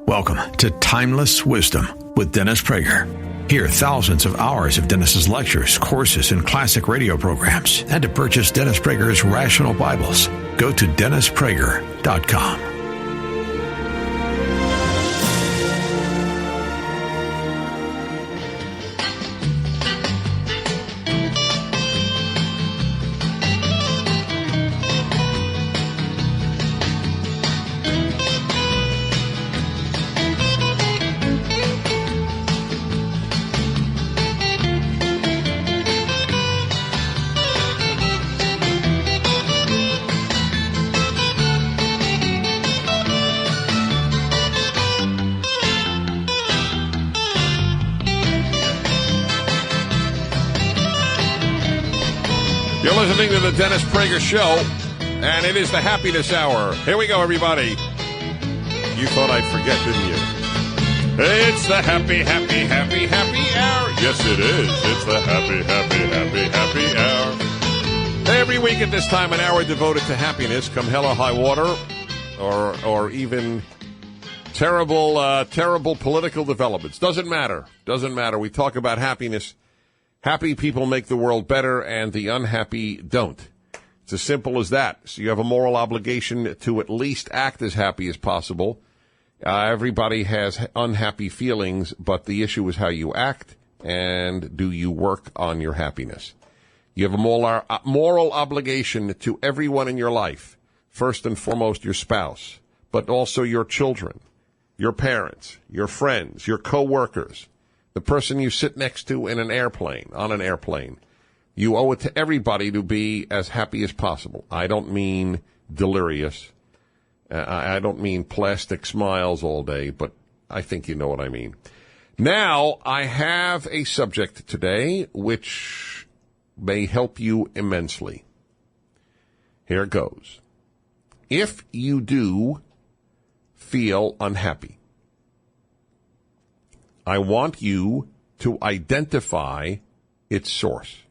Welcome to Timeless Wisdom with Dennis Prager. Hear thousands of hours of Dennis's lectures, courses, and classic radio programs. And to purchase Dennis Prager's Rational Bibles, go to DennisPrager.com. You're listening to the Dennis Prager Show, and it is the Happiness Hour. Here we go, everybody. You thought I'd forget, didn't you? It's the happy hour. Yes, it is. It's the happy hour. Every week at this time, an hour devoted to happiness, come hell or high water, or even terrible political developments. Doesn't matter. We talk about happiness. Happy people make the world better, and the unhappy don't. It's as simple as that. So you have a moral obligation to at least act as happy as possible. Everybody has unhappy feelings, but the issue is how you act, and do you work on your happiness. You have a moral obligation to everyone in your life, first and foremost your spouse, but also your children, your parents, your friends, your co-workers, the person you sit next to on an airplane. You owe it to everybody to be as happy as possible. I don't mean delirious. I don't mean plastic smiles all day, but I think you know what I mean. Now, I have a subject today which may help you immensely. Here it goes. If you do feel unhappy, I want you to identify its source.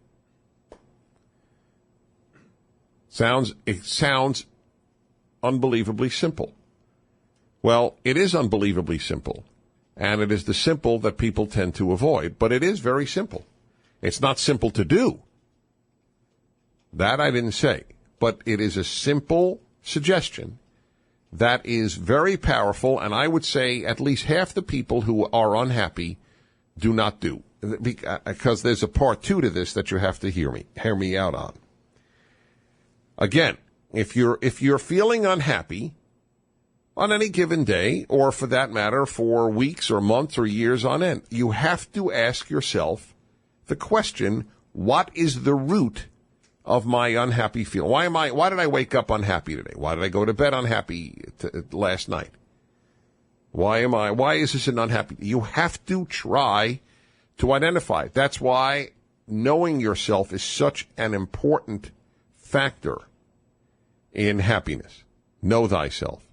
It sounds unbelievably simple. Well, it is unbelievably simple, and it is the simple that people tend to avoid, but it is very simple. It's not simple to do. That I didn't say, but it is a simple suggestion that is very powerful, and I would say at least half the people who are unhappy do not do. Because there's a part two to this that you have to hear me out on. Again, if you're feeling unhappy on any given day, or for that matter, for weeks or months or years on end, you have to ask yourself the question, what is the root of my unhappy feeling? Why did I wake up unhappy today? Why did I go to bed unhappy last night? Why is this an unhappy? You have to try to identify it. That's why knowing yourself is such an important factor in happiness. Know thyself.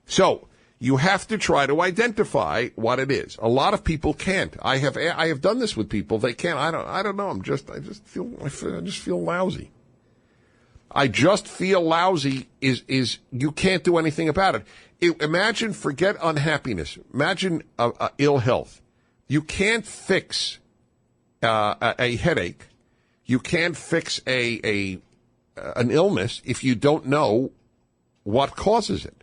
So, you have to try to identify what it is. A lot of people can't. I have done this with people. They can't. I don't know. I just feel lousy. I just feel lousy is you can't do anything about it. Forget unhappiness. Imagine ill health. You can't fix a headache. You can't fix an illness if you don't know what causes it.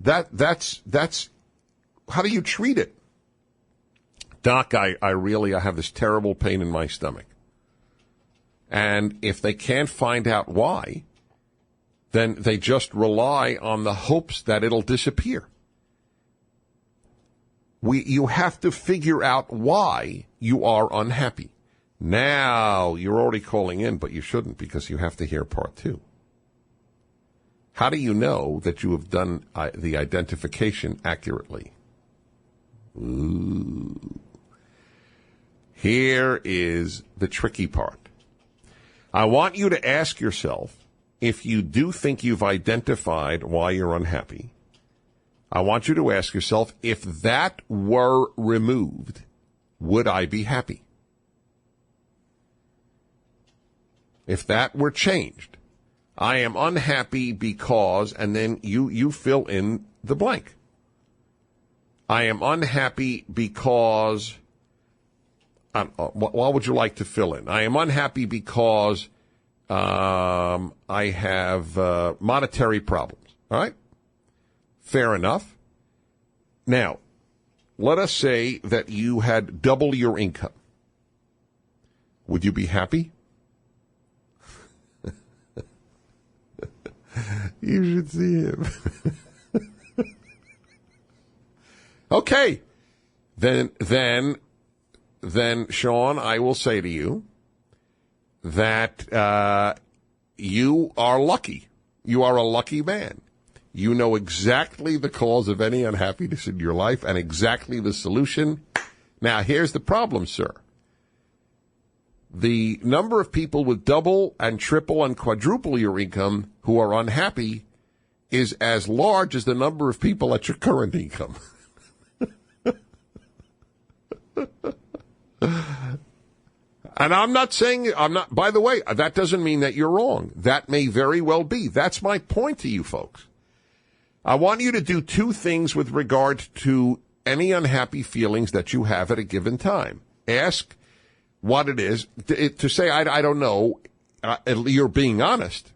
That's how do you treat it? Doc, I have this terrible pain in my stomach. And if they can't find out why, then they just rely on the hopes that it'll disappear. You have to figure out why you are unhappy. Now, you're already calling in, but you shouldn't, because you have to hear part two. How do you know that you have done the identification accurately? Ooh. Here is the tricky part. I want you to ask yourself, if you do think you've identified why you're unhappy, I want you to ask yourself, if that were removed, would I be happy? If that were changed, I am unhappy because, and then you fill in the blank. I am unhappy because, what would you like to fill in? I am unhappy because I have monetary problems. All right? Fair enough. Now, let us say that you had double your income. Would you be happy? You should see him. Okay. Then, Sean, I will say to you that you are lucky. You are a lucky man. You know exactly the cause of any unhappiness in your life and exactly the solution. Now, here's the problem, sir. The number of people with double and triple and quadruple your income who are unhappy is as large as the number of people at your current income. And I'm not, by the way, that doesn't mean that you're wrong. That may very well be. That's my point to you folks. I want you to do two things with regard to any unhappy feelings that you have at a given time. Ask what it is. To say, I don't know, you're being honest,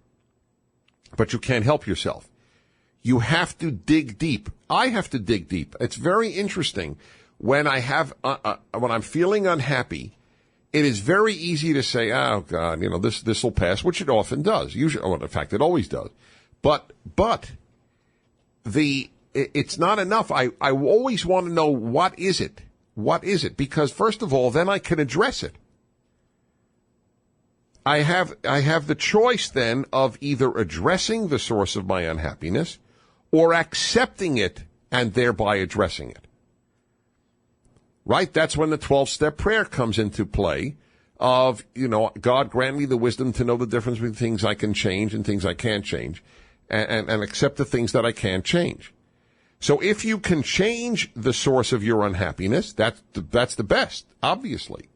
but you can't help yourself. You have to dig deep. I have to dig deep. It's very interesting. When when I'm feeling unhappy, it is very easy to say, oh, God, this will pass, which it often does. Usually, well, in fact, it always does. But it's not enough. I always want to know, what is it? What is it? Because, first of all, then I can address it. I have the choice then of either addressing the source of my unhappiness or accepting it and thereby addressing it. Right? That's when the 12-step prayer comes into play of, God grant me the wisdom to know the difference between things I can change and things I can't change and accept the things that I can't change. So if you can change the source of your unhappiness, that's the best, obviously.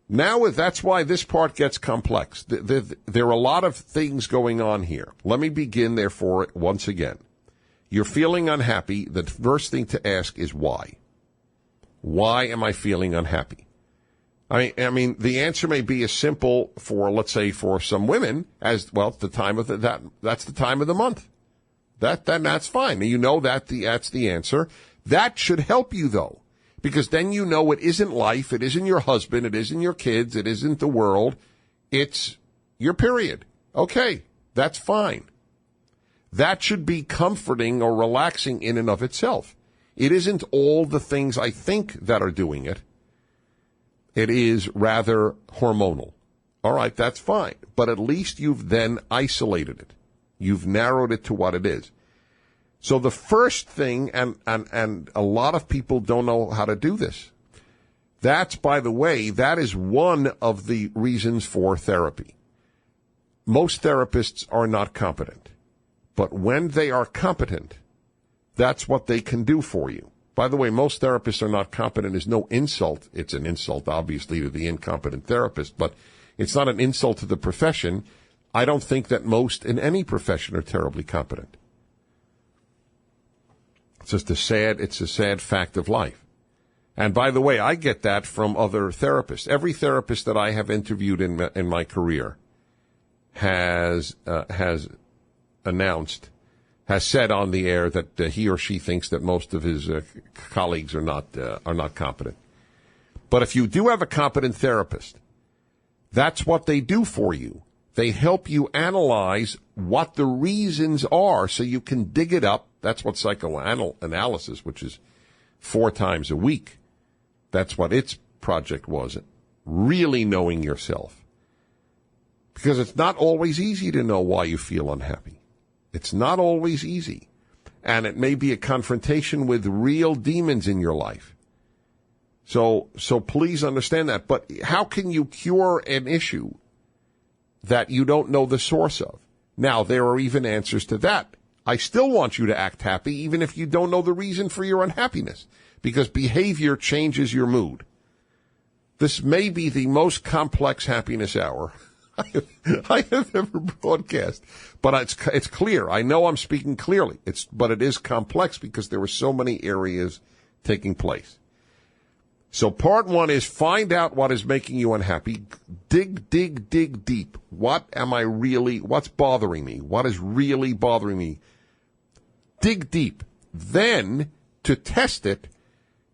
Now, that's why this part gets complex. There are a lot of things going on here. Let me begin, therefore, once again. You're feeling unhappy. The first thing to ask is why. Why am I feeling unhappy? I mean, the answer may be as simple for, let's say, for some women as, well, the time of that's the time of the month. That's fine. You know that's the answer. That should help you, though, because then you know it isn't life, it isn't your husband, it isn't your kids, it isn't the world, it's your period. Okay, that's fine. That should be comforting or relaxing in and of itself. It isn't all the things I think that are doing it. It is rather hormonal. All right, that's fine. But at least you've then isolated it. You've narrowed it to what it is. So the first thing, and a lot of people don't know how to do this. That's, by the way, that is one of the reasons for therapy. Most therapists are not competent. But when they are competent, that's what they can do for you. By the way, most therapists are not competent is no insult. It's an insult, obviously, to the incompetent therapist, but it's not an insult to the profession. I don't think that most in any profession are terribly competent. It's just it's a sad fact of life. And by the way, I get that from other therapists. Every therapist that I have interviewed in my career has said on the air that he or she thinks that most of his colleagues are not competent. But if you do have a competent therapist, that's what they do for you. They help you analyze what the reasons are so you can dig it up. That's what psychoanalysis, which is 4 times a week, that's what its project was, really knowing yourself. Because it's not always easy to know why you feel unhappy. It's not always easy. And it may be a confrontation with real demons in your life. So please understand that. But how can you cure an issue that you don't know the source of? Now, there are even answers to that. I still want you to act happy even if you don't know the reason for your unhappiness, because behavior changes your mood. This may be the most complex happiness hour I have ever broadcast. But it's clear. I know I'm speaking clearly. But it is complex because there were so many areas taking place. So part one is find out what is making you unhappy. Dig deep. What's bothering me? What is really bothering me? Dig deep. Then, to test it,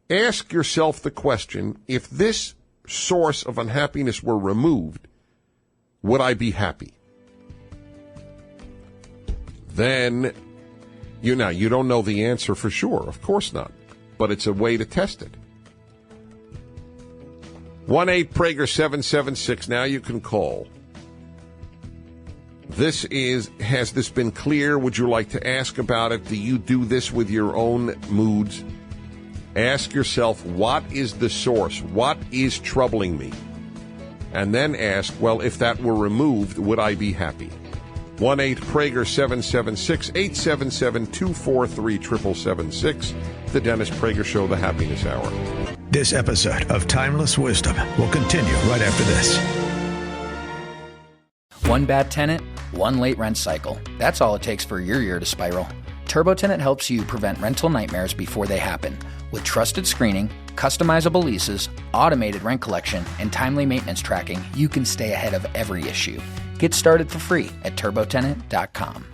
ask yourself the question, if this source of unhappiness were removed, would I be happy? Then, you don't know the answer for sure. Of course not. But it's a way to test it. 1-8-PRAGER-776. Now you can call. Has this been clear? Would you like to ask about it? Do you do this with your own moods? Ask yourself, what is the source? What is troubling me? And then ask, well, if that were removed, would I be happy? 1-8-PRAGER-776, 877-243-7776. The Dennis Prager Show, the Happiness Hour. This episode of Timeless Wisdom will continue right after this. One bad tenant, one late rent cycle. That's all it takes for your year to spiral. TurboTenant helps you prevent rental nightmares before they happen. With trusted screening, customizable leases, automated rent collection, and timely maintenance tracking, you can stay ahead of every issue. Get started for free at turbotenant.com.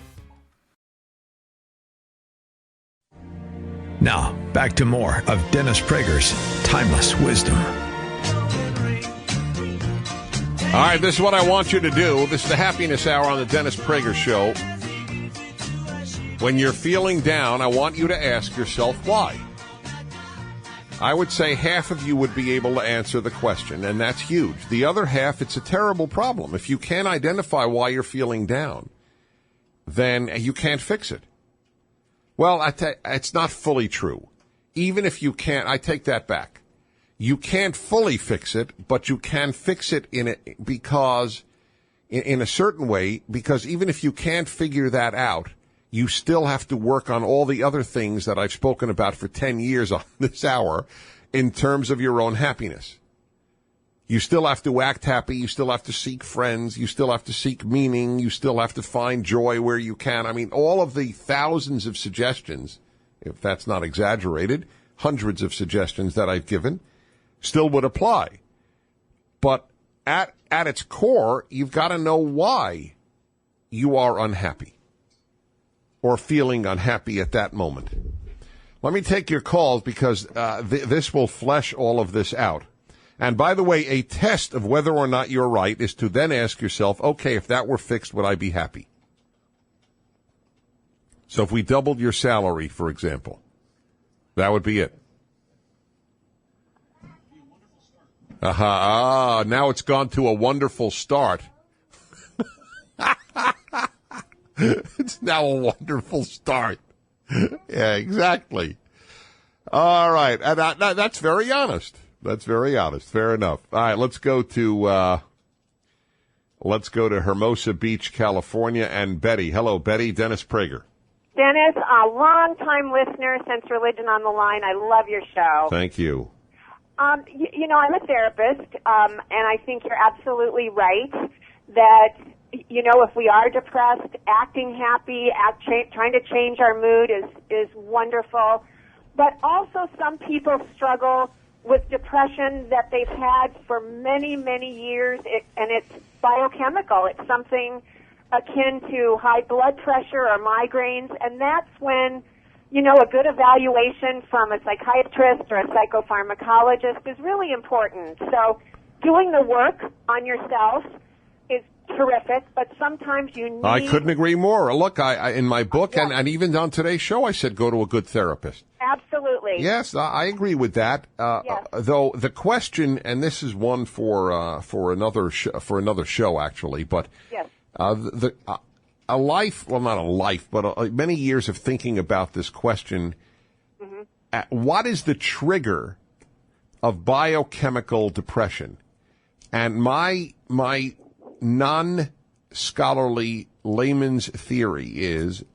Now, back to more of Dennis Prager's Timeless Wisdom. All right, this is what I want you to do. This is the Happiness Hour on the Dennis Prager Show. When you're feeling down, I want you to ask yourself why. I would say half of you would be able to answer the question, and that's huge. The other half, it's a terrible problem. If you can't identify why you're feeling down, then you can't fix it. Well, it's not fully true. Even if you can't, I take that back. You can't fully fix it, but you can fix it in a certain way, because even if you can't figure that out, you still have to work on all the other things that I've spoken about for 10 years on this hour in terms of your own happiness. You still have to act happy. You still have to seek friends. You still have to seek meaning. You still have to find joy where you can. I mean, all of the thousands of suggestions, if that's not exaggerated, hundreds of suggestions that I've given, still would apply. But at its core, you've got to know why you are unhappy or feeling unhappy at that moment. Let me take your calls because this will flesh all of this out. And by the way, a test of whether or not you're right is to then ask yourself, okay, if that were fixed, would I be happy? So if we doubled your salary, for example, that would be it. Now it's gone to a wonderful start. It's now a wonderful start. Yeah, exactly. All right. And that's very honest. That's very honest. Fair enough. All right, let's go to Hermosa Beach, California, and Betty. Hello, Betty. Dennis Prager. Dennis, a long-time listener since Religion on the Line. I love your show. Thank you. You know, I'm a therapist, and I think you're absolutely right that, you know, if we are depressed, acting happy, trying to change our mood is wonderful. But also some people struggle with depression that they've had for many, many years, and it's biochemical. It's something akin to high blood pressure or migraines, and that's when, you know, a good evaluation from a psychiatrist or a psychopharmacologist is really important. So doing the work on yourself is terrific, but sometimes you need... I couldn't agree more. Look, I in my book, yeah. and even on today's show, I said go to a good therapist. Absolutely. Yes, I agree with that. Yes. Though the question, and this is one for another show actually, but yes. A life, well, not a life, but many years of thinking about this question. Mm-hmm. What is the trigger of biochemical depression? And my non-scholarly layman's theory is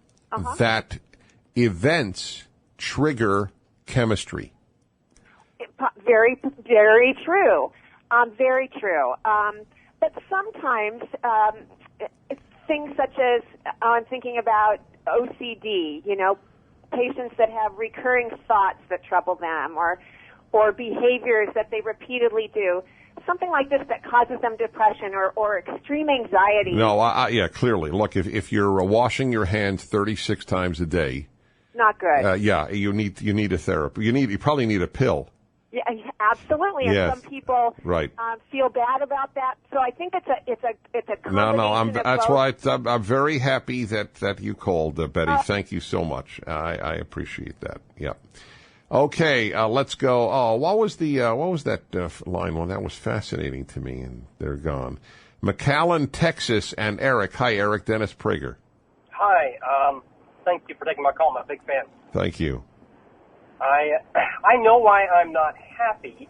that events trigger chemistry. Very, very true. Very true. But sometimes things such as, I'm thinking about OCD, patients that have recurring thoughts that trouble them or behaviors that they repeatedly do. Something like this that causes them depression or extreme anxiety. No, yeah, clearly. Look, if you're washing your hands 36 times a day, not good. Yeah, you need a therapy. You probably need a pill. Yeah, absolutely. And yes. some people feel bad about that. So I think it's a combination of that's both. why I'm very happy that you called, Betty. Thank you so much. I appreciate that. Yeah. Okay, let's go. Oh, what was that line one? That was fascinating to me, and they're gone. McAllen, Texas, and Eric. Hi, Eric. Dennis Prager. Hi. Thank you for taking my call. I'm a big fan. Thank you. I know why I'm not happy,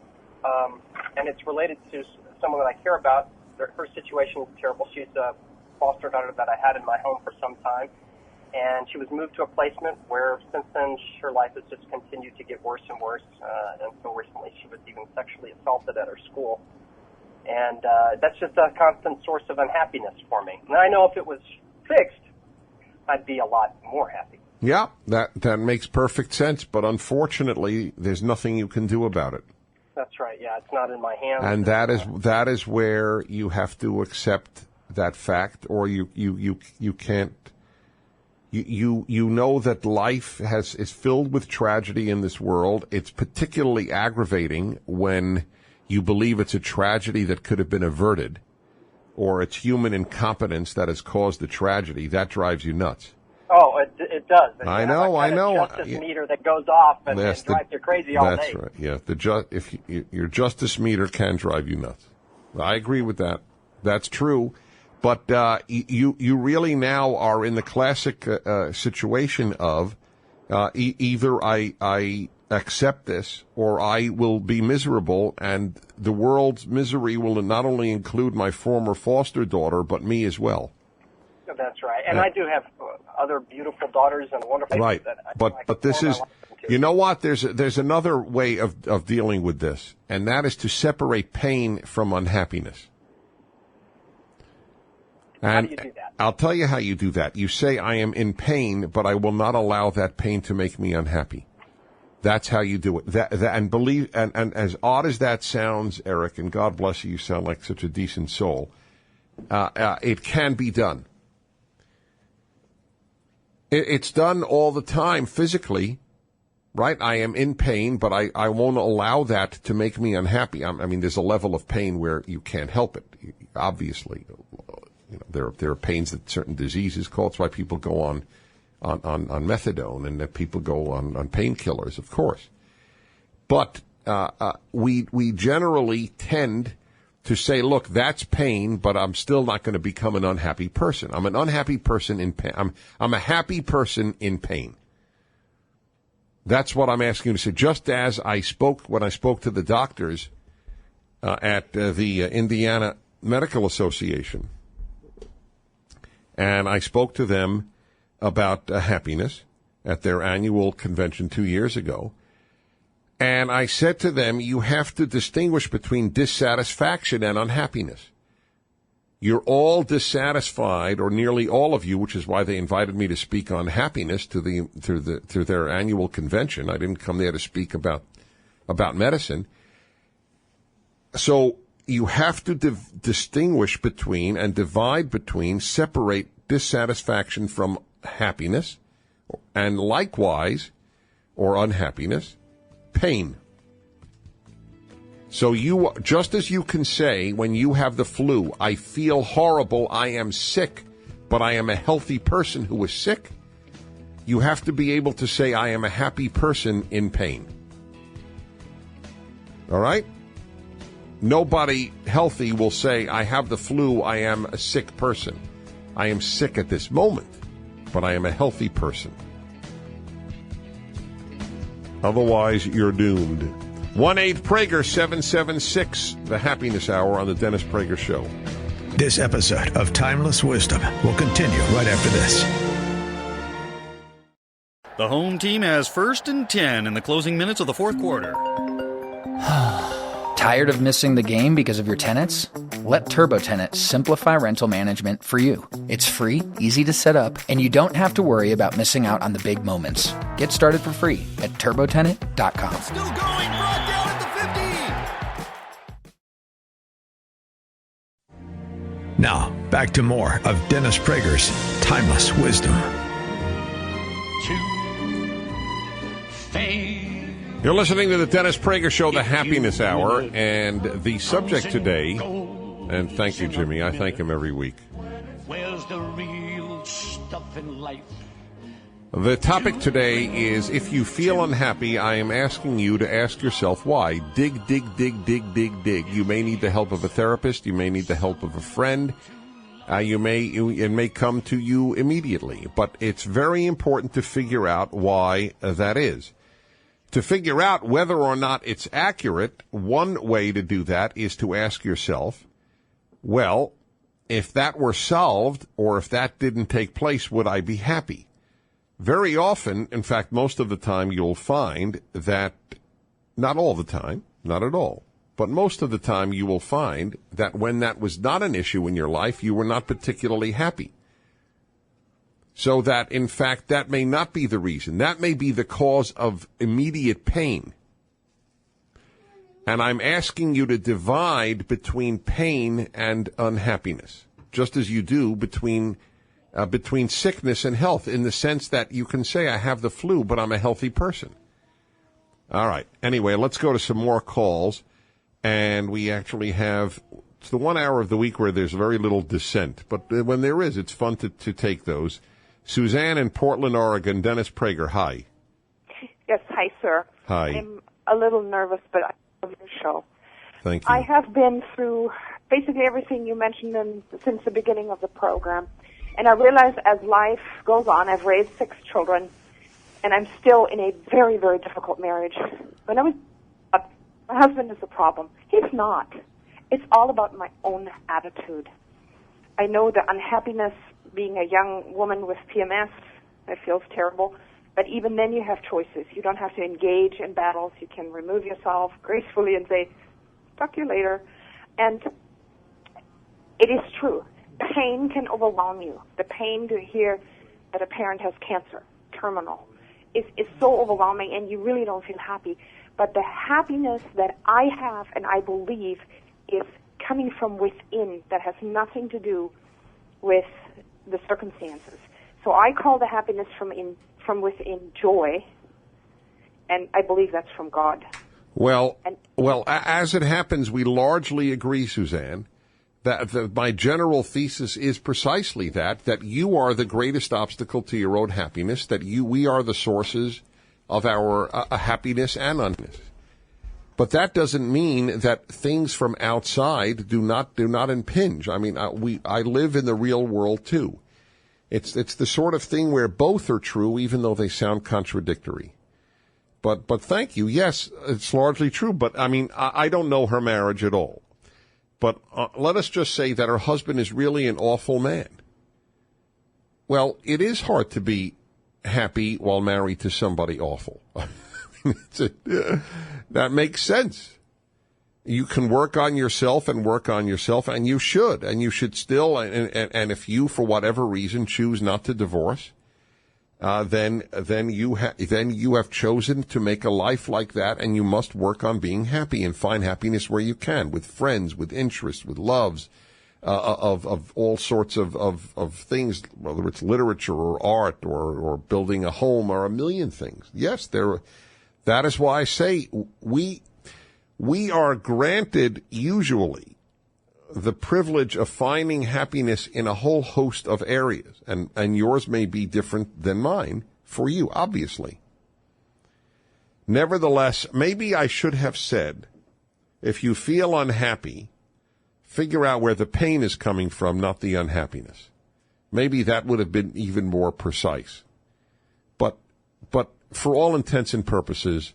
and it's related to someone that I care about. Her situation is terrible. She's a foster daughter that I had in my home for some time. And she was moved to a placement where since then her life has just continued to get worse and worse. Until recently she was even sexually assaulted at her school. And that's just a constant source of unhappiness for me. And I know if it was fixed, I'd be a lot more happy. Yeah, that makes perfect sense. But unfortunately, there's nothing you can do about it. That's right. Yeah, it's not in my hands. And that is where you have to accept that fact, or you can't. You know that life is filled with tragedy in this world. It's particularly aggravating when you believe it's a tragedy that could have been averted, or it's human incompetence that has caused the tragedy. That drives you nuts. Oh, it does. I know. Justice meter that goes off and drives you crazy all day. That's right. Yeah, if your justice meter can drive you nuts. I agree with that. That's true. But you really now are in the classic situation of either I accept this or I will be miserable, and the world's misery will not only include my former foster daughter, but me as well. That's right. And I do have other beautiful daughters and wonderful. Right. But this is, you know what? There's another way of dealing with this, and that is to separate pain from unhappiness. And how do you do that? I'll tell you how you do that. You say, I am in pain, but I will not allow that pain to make me unhappy. That's how you do it. And as odd as that sounds, Eric, and God bless you, you sound like such a decent soul, it can be done. It's done all the time physically, right? I am in pain, but I won't allow that to make me unhappy. I mean, there's a level of pain where you can't help it, obviously. There are pains that certain diseases cause. That's why people go on methadone, and that people go on painkillers, of course. But we generally tend to say, look, that's pain, but I'm still not going to become an unhappy person. I'm an unhappy person in pain. I'm a happy person in pain. That's what I'm asking you to say. Just as when I spoke to the doctors at the Indiana Medical Association, and I spoke to them about happiness at their annual convention 2 years ago. And I said to them, you have to distinguish between dissatisfaction and unhappiness. You're all dissatisfied, or nearly all of you, which is why they invited me to speak on happiness to their annual convention. I didn't come there to speak about medicine. So you have to distinguish between and divide between, separate dissatisfaction from happiness, and likewise, or unhappiness, pain. So you, just as you can say when you have the flu, I feel horrible, I am sick, but I am a healthy person who is sick, you have to be able to say I am a happy person in pain. All right? Nobody healthy will say, I have the flu, I am a sick person. I am sick at this moment, but I am a healthy person. Otherwise, you're doomed. 1-8-PRAGER-776, the Happiness Hour on the Dennis Prager Show. This episode of Timeless Wisdom will continue right after this. The home team has 1st and 10 in the closing minutes of the fourth quarter. Tired of missing the game because of your tenants? Let TurboTenant simplify rental management for you. It's free, easy to set up, and you don't have to worry about missing out on the big moments. Get started for free at turbotenant.com. Still going, brought down at the 50. Now, back to more of Dennis Prager's Timeless Wisdom. You're listening to the Dennis Prager Show, the Happiness Hour, and the subject today, and thank you, Jimmy, I thank him every week. Where's the real stuff in life? The topic today is, if you feel unhappy, I am asking you to ask yourself why. Dig, dig, dig, dig, dig, dig. You may need the help of a therapist. You may need the help of a friend. It may come to you immediately, but it's very important to figure out why that is. To figure out whether or not it's accurate, one way to do that is to ask yourself, well, if that were solved, or if that didn't take place, would I be happy? Very often, in fact, most of the time, you'll find that, not all the time, not at all, but most of the time you will find that when that was not an issue in your life, you were not particularly happy. So that, in fact, that may not be the reason. That may be the cause of immediate pain. And I'm asking you to divide between pain and unhappiness, just as you do between sickness and health, in the sense that you can say, I have the flu, but I'm a healthy person. All right. Anyway, let's go to some more calls. And we actually have, it's the 1 hour of the week where there's very little dissent. But when there is, it's fun to take those. Suzanne in Portland, Oregon. Dennis Prager, hi. Yes, hi, sir. Hi. I'm a little nervous, but I love your show. Thank you. I have been through basically everything you mentioned since the beginning of the program. And I realize as life goes on, I've raised 6 children, and I'm still in a very, very difficult marriage. When I was, my husband is the problem. He's not. It's all about my own attitude. I know the unhappiness being a young woman with PMS, it feels terrible. But even then you have choices. You don't have to engage in battles. You can remove yourself gracefully and say, talk to you later. And it is true. Pain can overwhelm you. The pain to hear that a parent has cancer, terminal, is so overwhelming, and you really don't feel happy. But the happiness that I have and I believe is coming from within, that has nothing to do with the circumstances. So I call the happiness from within joy, and I believe that's from God. Well, as it happens, we largely agree, Suzanne, that my general thesis is precisely that you are the greatest obstacle to your own happiness, that we are the sources of our happiness and unhappiness. But that doesn't mean that things from outside do not impinge. I mean, I live in the real world too. It's the sort of thing where both are true, even though they sound contradictory. But thank you. Yes, it's largely true. But I mean, I don't know her marriage at all. But let us just say that her husband is really an awful man. Well, it is hard to be happy while married to somebody awful. That makes sense. You can work on yourself, and you should still. And if you, for whatever reason, choose not to divorce, then you have chosen to make a life like that, and you must work on being happy and find happiness where you can, with friends, with interests, with loves, of all sorts of things, whether it's literature or art or building a home or a million things. Yes, that is why I say we are granted usually the privilege of finding happiness in a whole host of areas, and yours may be different than mine for you, obviously. Nevertheless, maybe I should have said, if you feel unhappy, figure out where the pain is coming from, not the unhappiness. Maybe that would have been even more precise. But for all intents and purposes,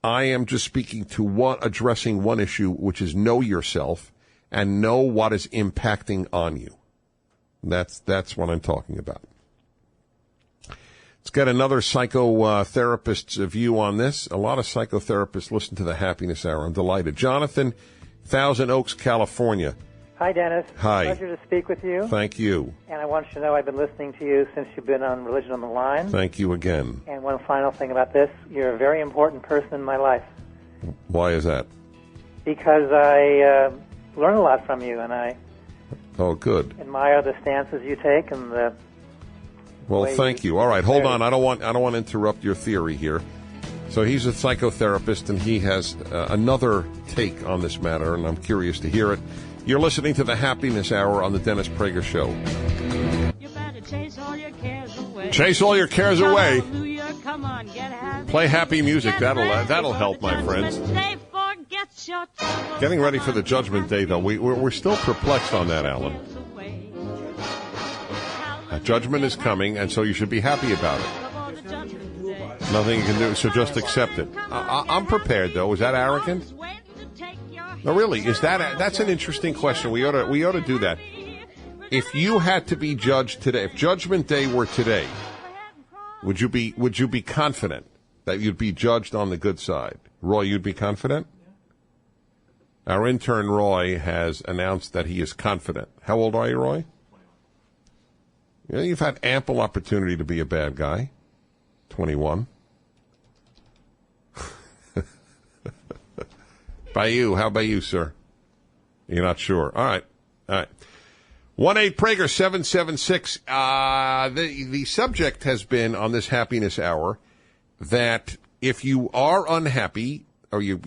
I am just speaking to addressing one issue, which is know yourself and know what is impacting on you. That's what I'm talking about. Let's get another psychotherapist's view on this. A lot of psychotherapists listen to the Happiness Hour. I'm delighted. Jonathan, Thousand Oaks, California. Hi, Dennis. Hi. Pleasure to speak with you. Thank you. And I want you to know I've been listening to you since you've been on Religion on the Line. Thank you again. And one final thing about this, you're a very important person in my life. Why is that? Because I learn a lot from you, and I admire the stances you take and the Well, thank you. All right, hold on. I don't want to interrupt your theory here. So he's a psychotherapist, and he has another take on this matter, and I'm curious to hear it. You're listening to the Happiness Hour on the Dennis Prager Show. You better chase all your cares away. Chase all your cares away. Hallelujah, come on, get happy. Play happy music. That'll help, my friends. Getting ready for the Judgment Day, though. We're still perplexed on that, Alan. Judgment is coming, and so you should be happy about it. Nothing you can do, so just accept it. I'm prepared, though. Is that arrogant? No, really. That's an interesting question. We ought to do that. If you had to be judged today, if Judgment Day were today, would you be confident that you'd be judged on the good side? Roy, you'd be confident? Our intern Roy has announced that he is confident. How old are you, Roy? Yeah, you've had ample opportunity to be a bad guy. 21. By you. How about you, sir? You're not sure. All right. 1-8-PRAGER-776. The subject has been on this Happiness Hour that if you are unhappy or you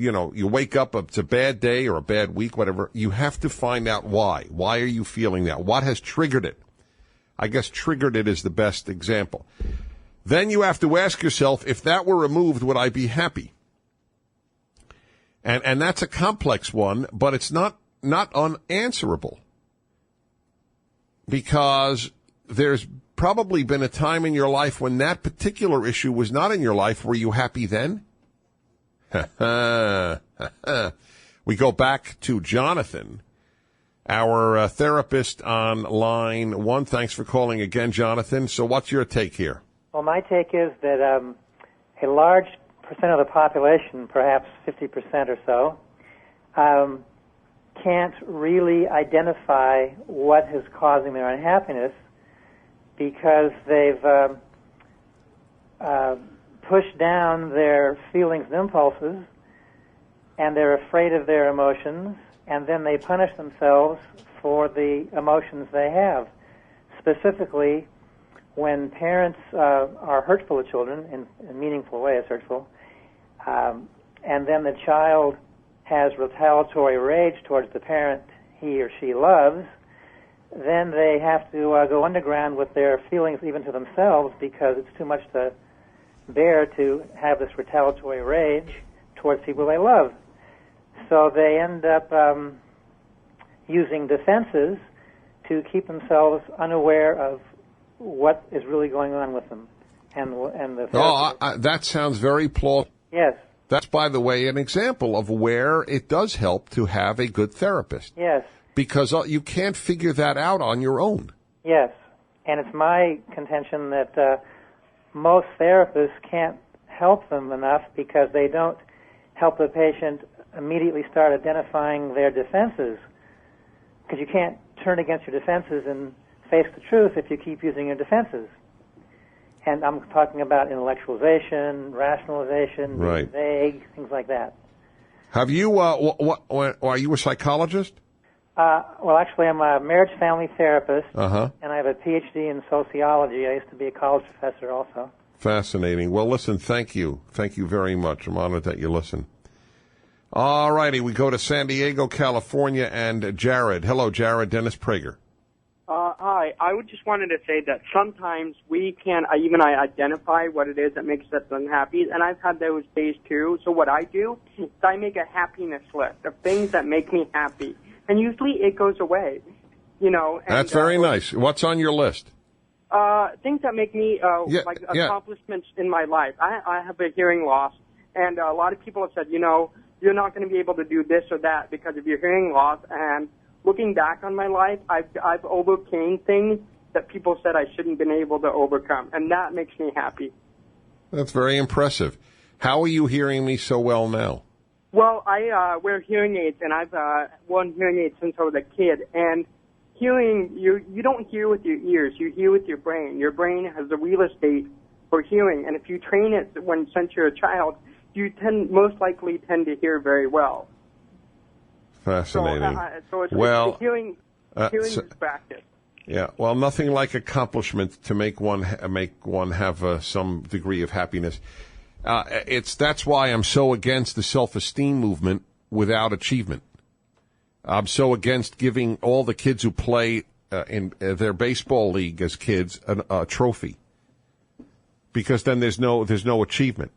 wake up, it's a bad day or a bad week, whatever, you have to find out why. Why are you feeling that? What has triggered it? I guess triggered it is the best example. Then you have to ask yourself, if that were removed, would I be happy? And that's a complex one, but it's not unanswerable. Because there's probably been a time in your life when that particular issue was not in your life. Were you happy then? We go back to Jonathan, our therapist on line 1. Thanks for calling again, Jonathan. So what's your take here? Well, my take is that a large percent of the population, perhaps 50% or so, can't really identify what is causing their unhappiness because they've pushed down their feelings and impulses, and they're afraid of their emotions, and then they punish themselves for the emotions they have. Specifically, when parents are hurtful to children, in a meaningful way it's hurtful, and then the child has retaliatory rage towards the parent he or she loves, then they have to go underground with their feelings even to themselves because it's too much to bear to have this retaliatory rage towards people they love. So they end up using defenses to keep themselves unaware of what is really going on with them. And that sounds very plausible. Yes. That's, by the way, an example of where it does help to have a good therapist. Yes. Because you can't figure that out on your own. Yes. And it's my contention that most therapists can't help them enough because they don't help the patient immediately start identifying their defenses. Because you can't turn against your defenses and face the truth if you keep using your defenses. And I'm talking about intellectualization, rationalization, right, vague, things like that. Have you, are you a psychologist? Well, actually, I'm a marriage family therapist, and I have a PhD in sociology. I used to be a college professor also. Fascinating. Well, listen, thank you. Thank you very much. I'm honored that you listen. All righty, we go to San Diego, California, and Jared. Hello, Jared. Dennis Prager. Hi. I just wanted to say that sometimes we can't even identify what it is that makes us unhappy, and I've had those days too. So what I do is I make a happiness list of things that make me happy, and usually it goes away. And, that's very nice. What's on your list? Things that make me accomplishments in my life. I have a hearing loss, and a lot of people have said, you're not going to be able to do this or that because of your hearing loss. And looking back on my life, I've overcame things that people said I shouldn't have been able to overcome, and that makes me happy. That's very impressive. How are you hearing me so well now? Well, I wear hearing aids, and I've worn hearing aids since I was a kid. And hearing, you don't hear with your ears, you hear with your brain. Your brain has the real estate for hearing, and if you train it since you're a child, you most likely tend to hear very well. Fascinating. So it's hearing practice. Yeah, well, nothing like accomplishment to make one have some degree of happiness. That's why I'm so against the self-esteem movement without achievement. I'm so against giving all the kids who play in their baseball league as kids a trophy, because then there's no achievement.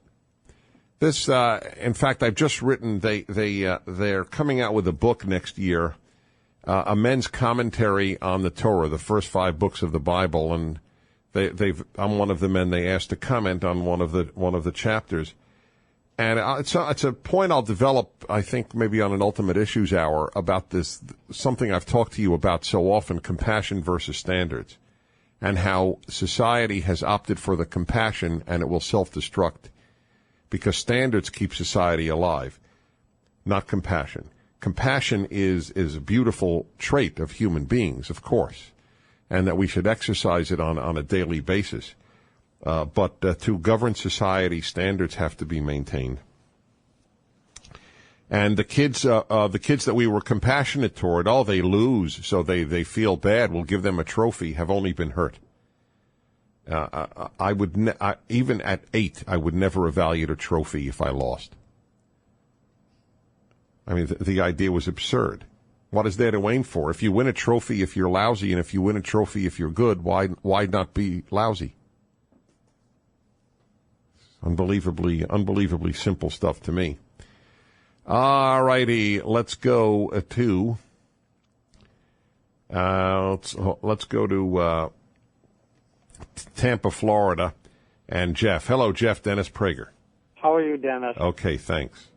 This, in fact, I've just written. They're coming out with a book next year, a men's commentary on the Torah, the first 5 books of the Bible, and I'm one of the men they asked to comment on one of the chapters. And it's a point I'll develop, I think, maybe on an Ultimate Issues Hour about this, something I've talked to you about so often, compassion versus standards, and how society has opted for the compassion and it will self-destruct because standards keep society alive, not compassion. Compassion is a beautiful trait of human beings, of course, and that we should exercise it on a daily basis. But to govern society, standards have to be maintained. And the kids that we were compassionate toward, they lose, so they feel bad. We'll give them a trophy. Have only been hurt. I would even at 8, I would never evaluate a trophy if I lost. I mean, the idea was absurd. What is there to aim for? If you win a trophy if you're lousy, and if you win a trophy if you're good, why not be lousy? Unbelievably simple stuff to me. All righty, let's go to Tampa, Florida, and Jeff. Hello, Jeff. Dennis Prager. How are you, Dennis? Okay, thanks.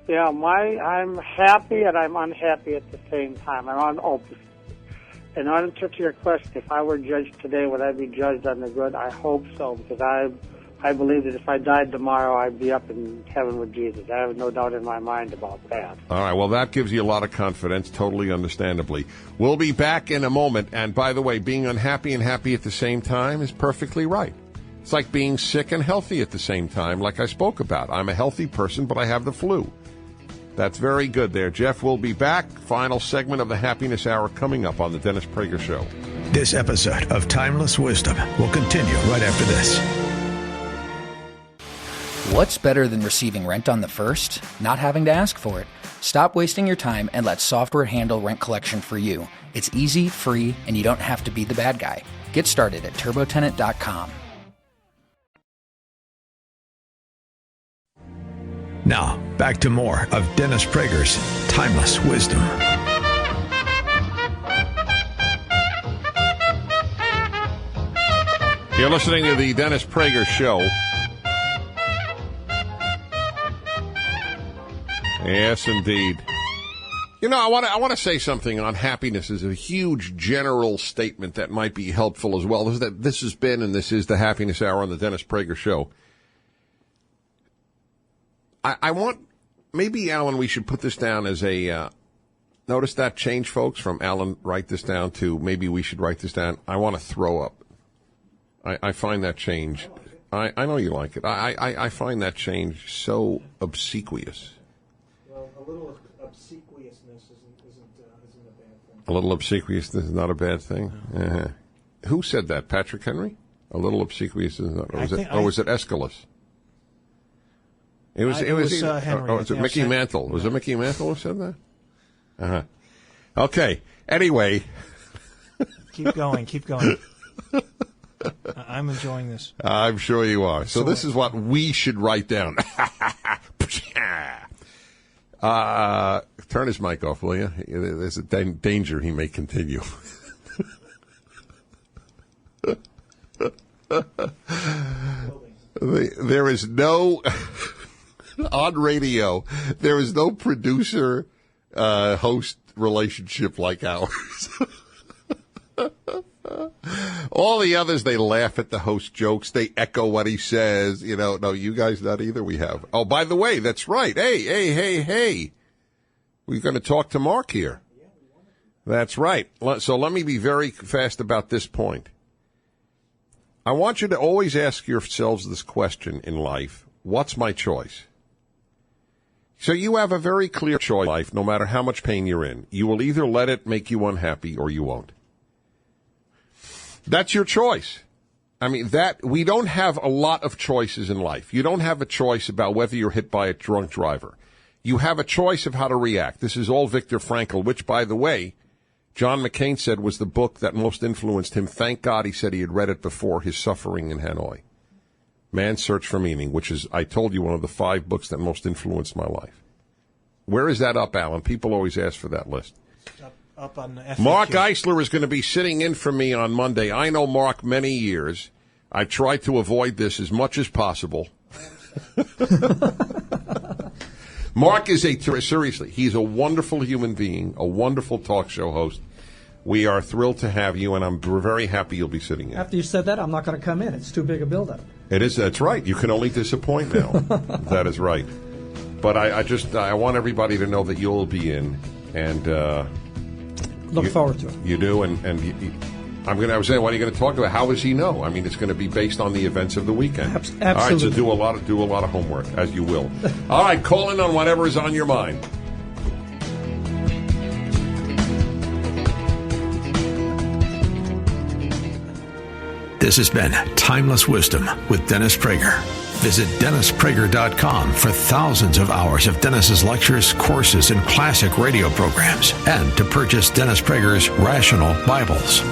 Yeah, I'm happy and I'm unhappy at the same time. In answer to your question, if I were judged today, would I be judged on the good? I hope so, because I believe that if I died tomorrow, I'd be up in heaven with Jesus. I have no doubt in my mind about that. All right, well, that gives you a lot of confidence, totally understandably. We'll be back in a moment. And by the way, being unhappy and happy at the same time is perfectly right. It's like being sick and healthy at the same time, like I spoke about. I'm a healthy person, but I have the flu. That's very good there. Jeff will be back. Final segment of the Happiness Hour coming up on the Dennis Prager Show. This episode of Timeless Wisdom will continue right after this. What's better than receiving rent on the first? Not having to ask for it. Stop wasting your time and let software handle rent collection for you. It's easy, free, and you don't have to be the bad guy. Get started at TurboTenant.com. Now, back to more of Dennis Prager's Timeless Wisdom. You're listening to the Dennis Prager Show. Yes, indeed. You know, I want to say something on happiness as a huge general statement that might be helpful as well. This has been, and this is the Happiness Hour on the Dennis Prager Show. I want, maybe, Alan, we should put this down as a, notice that change, folks, from Alan, write this down, to maybe we should write this down. I want to throw up. I find that change, I know you like it. I find that change so obsequious. Well, a little obsequiousness isn't a bad thing. A little obsequiousness is not a bad thing? Uh-huh. Who said that? Patrick Henry? A little obsequious is not, or was it Aeschylus? It was Henry. Was it Mickey Mantle? Was it Mickey Mantle who said that? Uh-huh. Okay. Anyway. Keep going. I'm enjoying this. I'm sure you are. So this is what we should write down. Turn his mic off, will you? There's a danger he may continue. There is no... On radio, there is no producer-host relationship like ours. All the others, they laugh at the host jokes. They echo what he says. You know, no, you guys not either. We have. Oh, by the way, that's right. Hey. We're going to talk to Mark here. That's right. So let me be very fast about this point. I want you to always ask yourselves this question in life. What's my choice? So you have a very clear choice in life, no matter how much pain you're in. You will either let it make you unhappy or you won't. That's your choice. I mean, we don't have a lot of choices in life. You don't have a choice about whether you're hit by a drunk driver. You have a choice of how to react. This is all Viktor Frankl, which, by the way, John McCain said was the book that most influenced him. Thank God he said he had read it before his suffering in Hanoi. Man's Search for Meaning, which is, I told you, one of the 5 books that most influenced my life. Where is that up, Alan? People always ask for that list. Up on the FAQ. Mark Eisler is going to be sitting in for me on Monday. I know Mark many years. I've tried to avoid this as much as possible. Mark is seriously, he's a wonderful human being, a wonderful talk show host. We are thrilled to have you, and we're very happy you'll be sitting in. After you said that, I'm not going to come in. It's too big a build-up. It is. That's right. You can only disappoint now. That is right. But I want everybody to know that you'll be in, and look forward to it. You do, I was saying, what are you going to talk about? How does he know? I mean, it's going to be based on the events of the weekend. Absolutely. All right, so do a lot of homework, as you will. All right, call in on whatever is on your mind. This has been Timeless Wisdom with Dennis Prager. Visit DennisPrager.com for thousands of hours of Dennis's lectures, courses, and classic radio programs, and to purchase Dennis Prager's Rational Bibles.